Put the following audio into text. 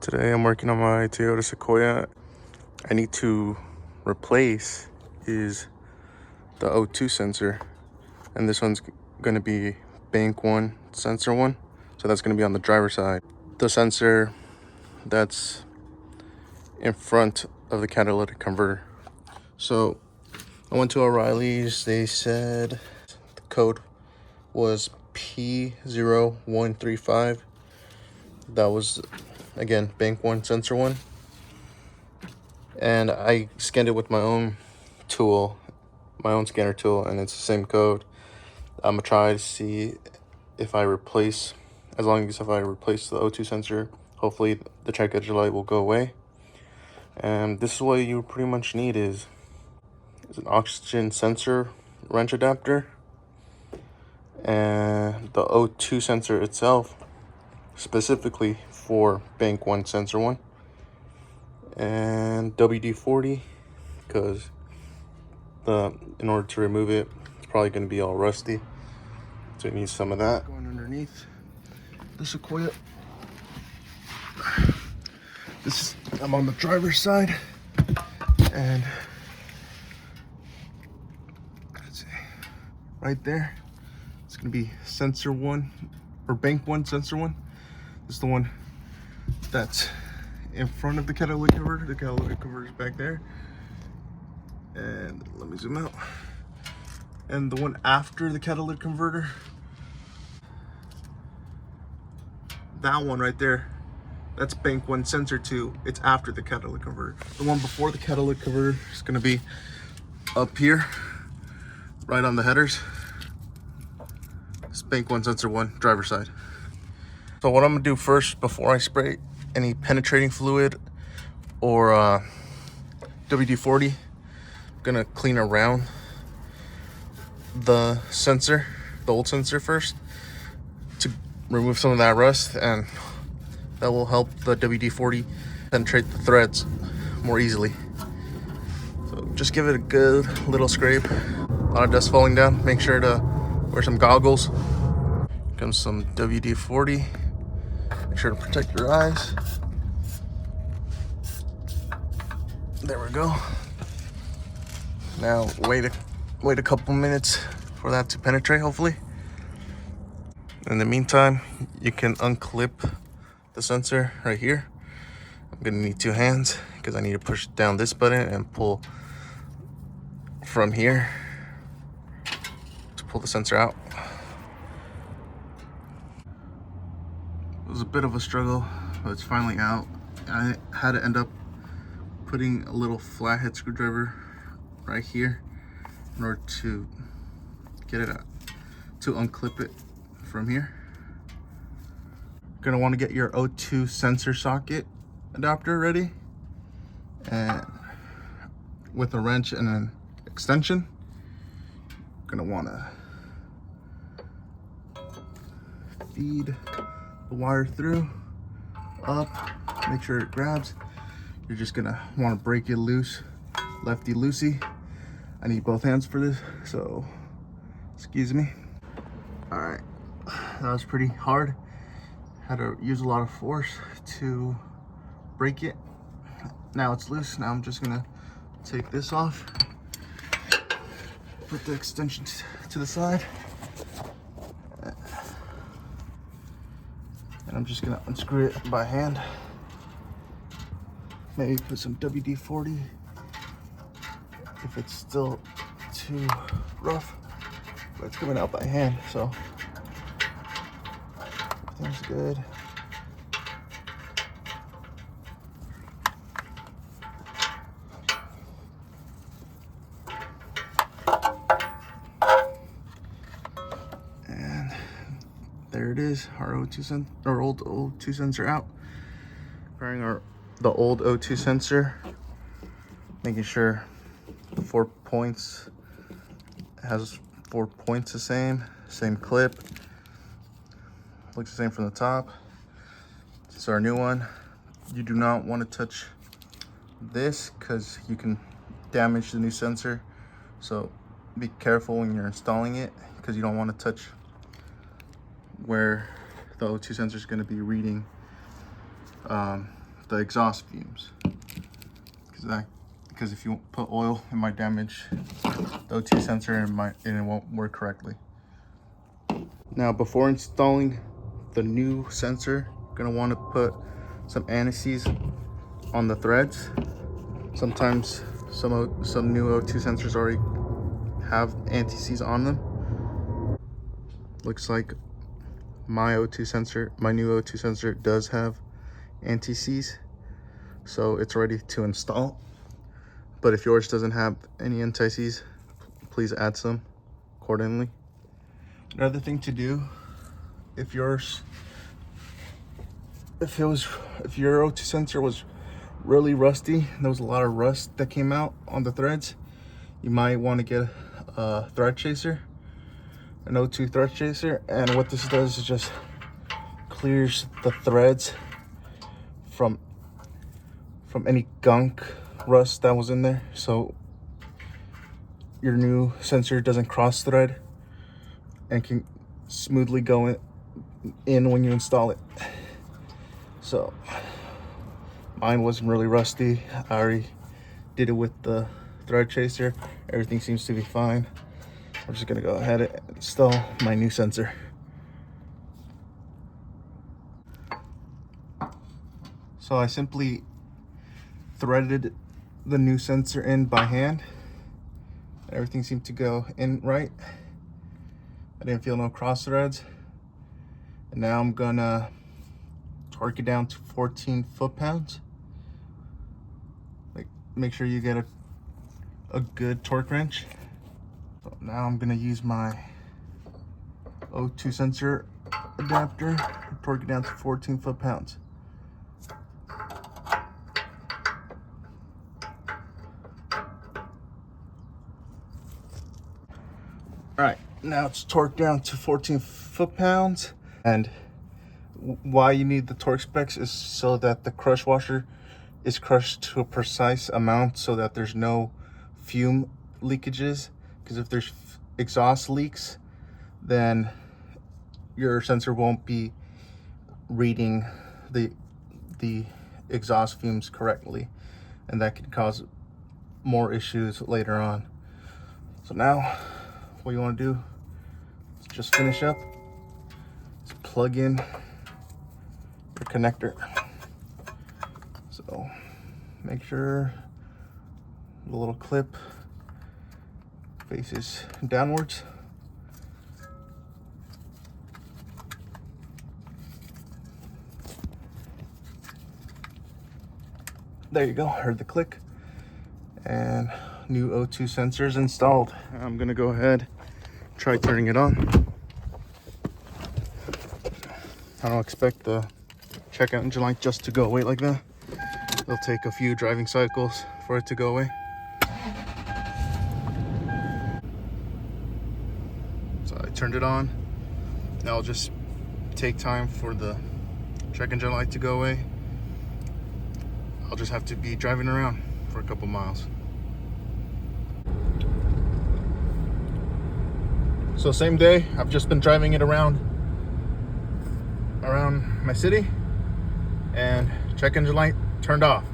Today I'm working on my Toyota Sequoia. I need to replace is the O2 sensor, and this one's going to be bank one, sensor one, so that's going to be on the driver's side. The sensor that's in front of the catalytic converter. So I went to O'Reilly's. They said the code was p0135. That was, again, bank one, sensor one. And I scanned it with my own tool, my own scanner tool, and it's the same code. I'm gonna try to see if I replace, as long as if I replace the O2 sensor, hopefully the check engine light will go away. And this is what you pretty much need is an oxygen sensor wrench adapter, and the O2 sensor itself, specifically for bank one, sensor one, and WD-40, because in order to remove it, it's probably going to be all rusty, so it needs some of that. Going underneath the Sequoia. I'm on the driver's side, and let's see, right there, it's going to be sensor one, or bank one, sensor one. This is the one that's in front of the catalytic converter. The catalytic converter is back there, and let me zoom out. And the one after the catalytic converter, that one right there, that's bank one, sensor two. It's after the catalytic converter. The one before the catalytic converter is going to be up here, right on the headers. It's bank one, sensor one, driver's side. So what I'm gonna do first, before I spray any penetrating fluid or WD-40, I'm gonna clean around the sensor, the old sensor first, to remove some of that rust, and that will help the WD-40 penetrate the threads more easily. So just give it a good little scrape. A lot of dust falling down. Make sure to wear some goggles. Comes some WD-40. Make sure to protect your eyes. There we go. Now wait a couple minutes for that to penetrate, hopefully. In the meantime, you can unclip the sensor right here. I'm gonna need two hands because I need to push down this button and pull from here to pull the sensor out. It was a bit of a struggle, but it's finally out. I had to end up putting a little flathead screwdriver right here in order to get it out, to unclip it from here. You're gonna want to get your O2 sensor socket adapter ready, and with a wrench and an extension. You're gonna want to feed the wire through, up, make sure it grabs. You're just gonna want to break it loose, lefty loosey. I need both hands for this, so excuse me. All right, that was pretty hard. Had to use a lot of force to break it. Now it's loose. Now I'm just gonna take this off, put the extension to the side, and I'm just gonna unscrew it by hand. Maybe put some WD-40 if it's still too rough, but it's coming out by hand, so everything's good. And there it is, our old O2 sensor out. Preparing the old O2 sensor, making sure the 4 points has 4 points the same clip, looks the same from the top. This is our new one. You do not want to touch this because you can damage the new sensor, so be careful when you're installing it, because you don't want to touch where the O2 sensor is going to be reading the exhaust fumes. Because if you put oil, it might damage the O2 sensor and it won't work correctly. Now, before installing the new sensor, you're gonna want to put some anti-seize on the threads. Sometimes some new O2 sensors already have anti-seize on them. Looks like my new O2 sensor does have anti-seize, so it's ready to install. But if yours doesn't have any anti-seize, please add some accordingly. Another thing to do, if your O2 sensor was really rusty, there was a lot of rust that came out on the threads, you might want to get a thread chaser, an O2 thread chaser. And what this does is just clears the threads from any gunk, rust that was in there, so your new sensor doesn't cross thread and can smoothly go in when you install it. So mine wasn't really rusty. I already did it with the thread chaser. Everything seems to be fine. I'm just gonna go ahead and install my new sensor. So I simply threaded the new sensor in by hand. Everything seemed to go in right. I didn't feel no cross threads. And now I'm gonna torque it down to 14 foot-pounds. Make sure you get a good torque wrench. So now I'm gonna use my O2 sensor adapter to torque it down to 14 foot-pounds. All right, now it's torqued down to 14 foot-pounds. And why you need the torque specs is so that the crush washer is crushed to a precise amount so that there's no fume leakages. Because if there's exhaust leaks, then your sensor won't be reading the exhaust fumes correctly, and that could cause more issues later on. So now what you want to do is just finish up, just plug in your connector. So make sure the little clip faces downwards. There you go, heard the click. And new O2 sensors installed. I'm gonna go ahead, try turning it on. I don't expect the checkout engine light just to go away like that. It'll take a few driving cycles for it to go away. So I turned it on. Now I'll just take time for the check engine light to go away. I'll just have to be driving around for a couple miles. So same day, I've just been driving it around my city, and check engine light turned off.